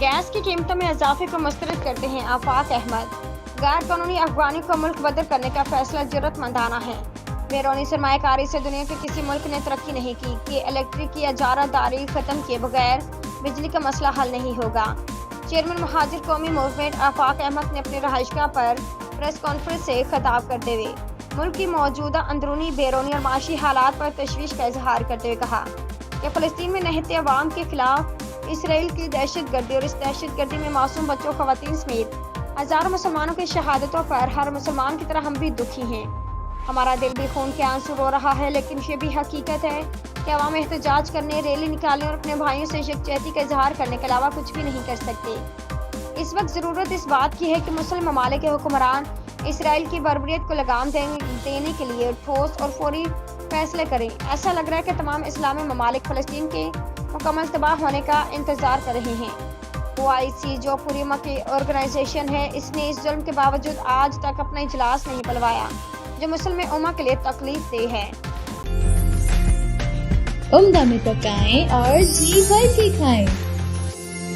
Gas की कीमतों में इजाफे को मुस्तरद करते हैं आफाक अहमद। गैर कानूनी अफगानियों को मुल्क बदर करने का फैसला जुर्रतमंदाना है। बैरूनी सरमायाकारी से दुनिया के किसी मुल्क ने तरक्की नहीं की कि इलेक्ट्रिक की इजारादारी खत्म किए बगैर बिजली का मसला हल नहीं होगा। चेयरमैन महाजिर कौमी मूवमेंट आफाक अहमद ने अपनी रहायशगाह पर प्रेस कॉन्फ्रेंस से खिताब करते हुए मुल्क की मौजूदा अंदरूनी बैरूनी और माशी हालात पर तशवीश का इजहार करते हुए कहा कि फ़लस्तीन में निहत्ते अवाम के खिलाफ इसराइल की दहशतगर्दी और इस दहशतगर्दी में मासूम बच्चों, ख़वातीन समेत हज़ारों मुसलमानों की शहादतों पर हर मुसलमान की तरह हम भी दुखी हैं। हमारा दिल भी खून के आंसू रो रहा है, लेकिन ये भी हकीकत है कि अवाम एहतजाज करने, रैली निकालने और अपने भाइयों से यकजहती का इजहार करने के अलावा कुछ भी नहीं कर सकते। इस वक्त ज़रूरत इस बात की है कि मुस्लिम ममालिक के हुक्मरान इसराइल की बर्बरियत को लगाम देने के लिए ठोस और फौरी फैसले करें। ऐसा लग रहा है कि तमाम इस्लामी ममालिक फ़लस्तीन के मुकम्मल तबाह होने का इंतज़ार कर रहे हैं। OIC जो पूरी मक्की ऑर्गेनाइजेशन है, इसने इस जुल्म के बावजूद आज तक अपना इजलास नहीं बुलवाया, जो मुस्लिम उम्मा के लिए तकलीफ दे है। उम्दा में पकाएं और जी भर के खाएं।